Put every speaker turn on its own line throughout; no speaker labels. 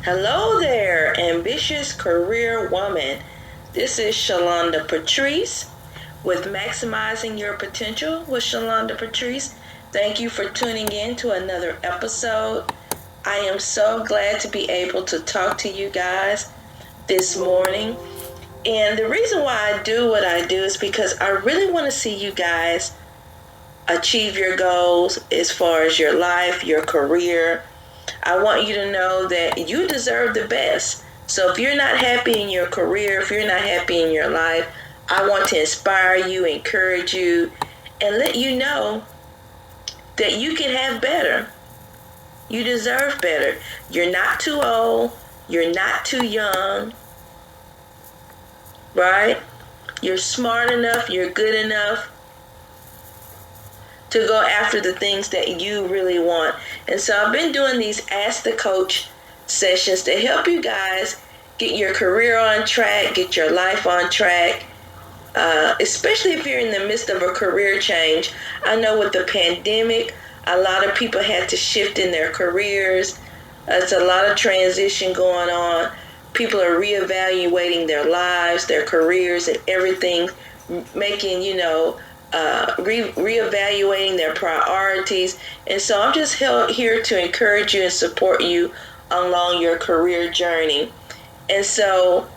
Hello there, ambitious career woman. This is Shalonda Patrice with Maximizing Your Potential with Shalonda Patrice. Thank you for tuning in to another episode. I am so glad to be able to talk to you guys this morning. And the reason why I do what I do is because I really want to see you guys achieve your goals as far as your life, your career. I want you to know that you deserve the best. So if you're not happy in your career, if you're not happy in your life, I want to inspire you, encourage you, and let you know that you can have better. You deserve better. You're not too old. You're not too young. Right? You're smart enough. You're good enough to go after the things that you really want. And so I've been doing these Ask the Coach sessions to help you guys get your career on track, get your life on track, especially if you're in the midst of a career change. I know with the pandemic, a lot of people had to shift in their careers. It's a lot of transition going on. People are reevaluating their lives, their careers, and everything, making, reevaluating their priorities. And so I'm just here to encourage you and support you along your career journey. And so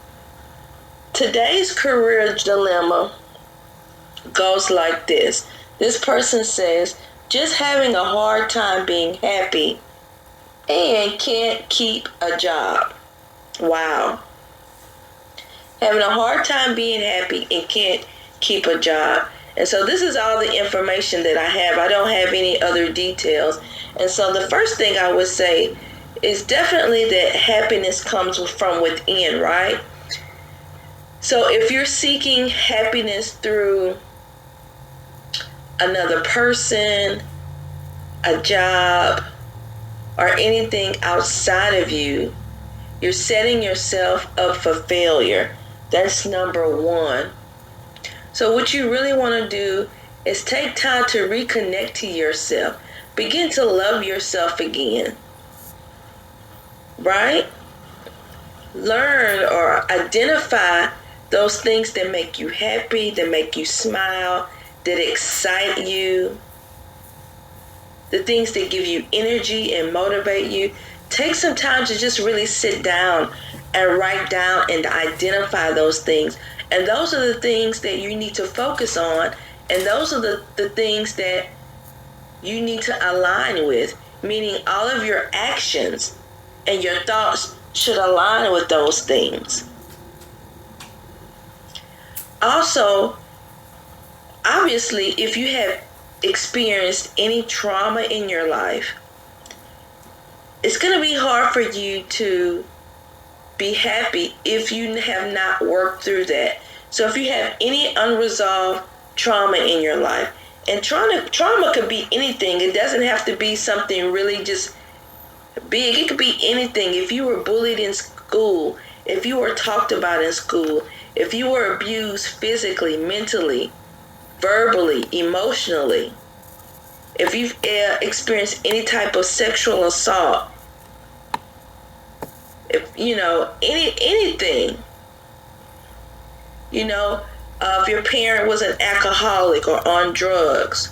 today's career dilemma goes like this. This person says, just having a hard time being happy and can't keep a job. Wow. Having a hard time being happy and can't keep a job. And so this is all the information that I have. I don't have any other details. And so the first thing I would say is definitely that happiness comes from within, right? So if you're seeking happiness through another person, a job, or anything outside of you, you're setting yourself up for failure. That's number one. So what you really want to do is take time to reconnect to yourself. Begin to love yourself again. Right? Learn or identify those things that make you happy, that make you smile, that excite you, the things that give you energy and motivate you. Take some time to just really sit down and write down and identify those things. And those are the things that you need to focus on. And those are the things that you need to align with. Meaning all of your actions and your thoughts should align with those things. Also, obviously, if you have experienced any trauma in your life, it's going to be hard for you to be happy if you have not worked through that. So if you have any unresolved trauma in your life, and trauma could be anything. It doesn't have to be something really just big. It could be anything. If you were bullied in school, if you were talked about in school, if you were abused physically, mentally, verbally, emotionally, if you've experienced any type of sexual assault, if anything, if your parent was an alcoholic or on drugs,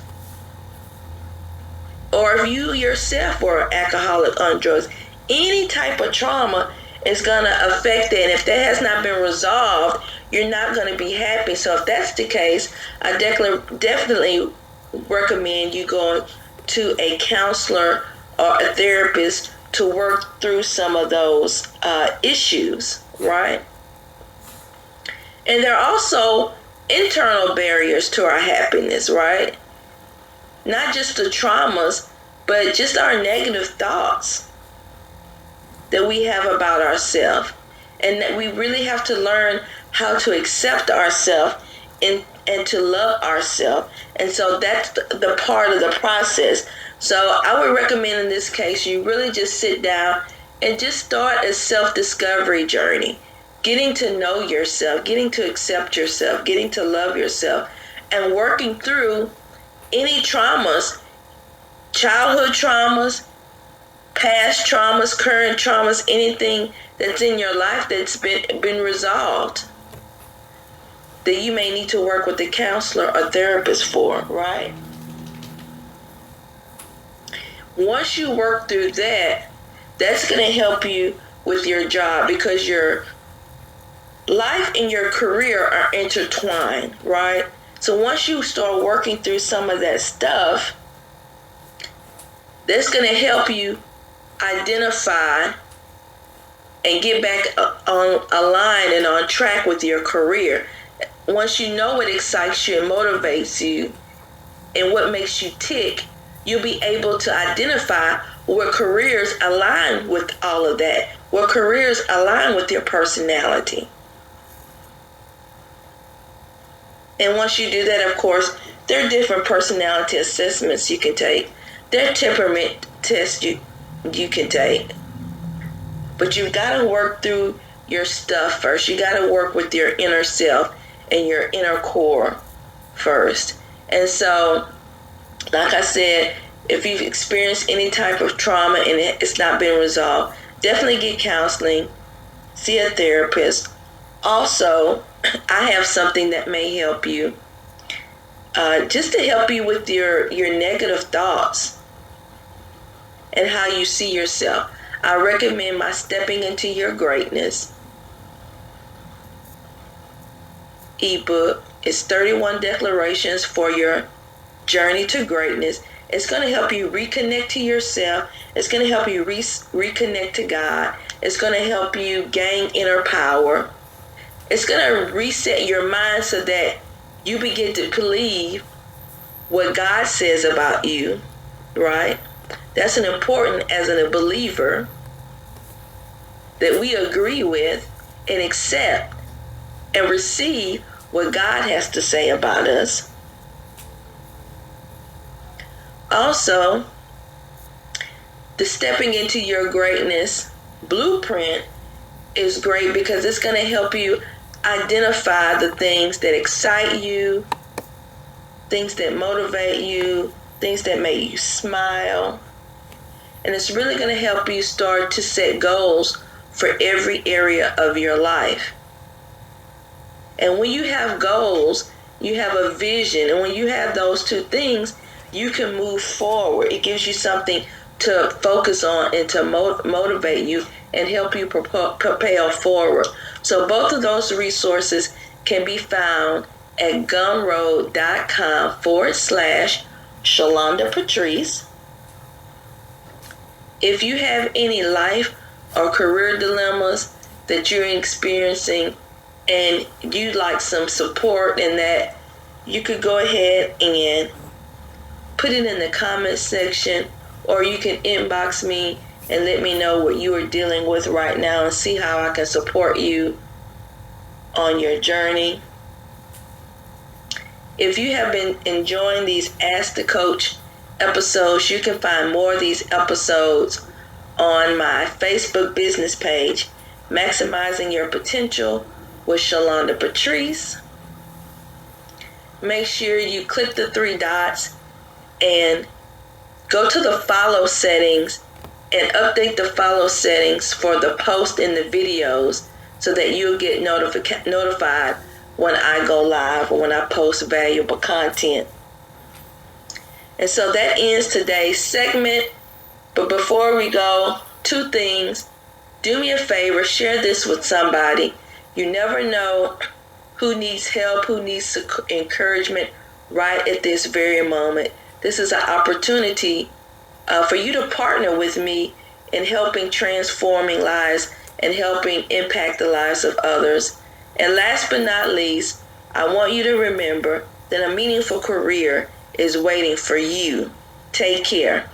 or if you yourself were an alcoholic on drugs, any type of trauma is going to affect that. And if that has not been resolved, you're not going to be happy. So if that's the case, I definitely recommend you going to a counselor or a therapist to work through some of those issues, right? And there are also internal barriers to our happiness, right? Not just the traumas, but just our negative thoughts that we have about ourselves. And that we really have to learn how to accept ourselves and to love ourselves. And so that's the part of the process. So I would recommend in this case, you really just sit down and just start a self-discovery journey. Getting to know yourself, getting to accept yourself, getting to love yourself, and working through any traumas, childhood traumas, past traumas, current traumas, anything that's in your life that's been resolved that you may need to work with a counselor or therapist for, right? Once you work through that, that's going to help you with your job, because your life and your career are intertwined, right? So once you start working through some of that stuff, that's going to help you identify and get back on a line and on track with your career. Once you know what excites you and motivates you and what makes you tick, you'll be able to identify where careers align with all of that, where careers align with your personality. And once you do that, of course, there are different personality assessments you can take. There are temperament tests you can take. But you've got to work through your stuff first. You got to work with your inner self and your inner core first. And so, like I said, if you've experienced any type of trauma and it's not been resolved, definitely get counseling, see a therapist. Also, I have something that may help you, just to help you with your negative thoughts and how you see yourself. I recommend my Stepping Into Your Greatness ebook. It's 31 declarations for your journey to greatness. It's going to help you reconnect to yourself. It's going to help you reconnect to God. It's going to help you gain inner power. It's going to reset your mind so that you begin to believe what God says about you, right? That's an important as a believer, that we agree with and accept and receive what God has to say about us. Also, the Stepping Into Your Greatness blueprint is great because it's going to help you identify the things that excite you, things that motivate you, things that make you smile. And it's really going to help you start to set goals for every area of your life. And when you have goals, you have a vision. And when you have those two things, you can move forward. It gives you something to focus on and to motivate you and help you propel forward. So both of those resources can be found at gumroad.com/Shalonda Patrice. If you have any life or career dilemmas that you're experiencing and you'd like some support in that, you could go ahead and put it in the comment section, or you can inbox me and let me know what you are dealing with right now and see how I can support you on your journey. If you have been enjoying these Ask the Coach episodes, you can find more of these episodes on my Facebook business page, Maximizing Your Potential with Shalonda Patrice. Make sure you click the 3 dots and go to the follow settings and update the follow settings for the post and the videos so that you'll get notified when I go live or when I post valuable content. And so that ends today's segment. But before we go, 2 things. Do me a favor, share this with somebody. You never know who needs help, who needs encouragement right at this very moment. This is an opportunity for you to partner with me in helping transforming lives and helping impact the lives of others. And last but not least, I want you to remember that a meaningful career is waiting for you. Take care.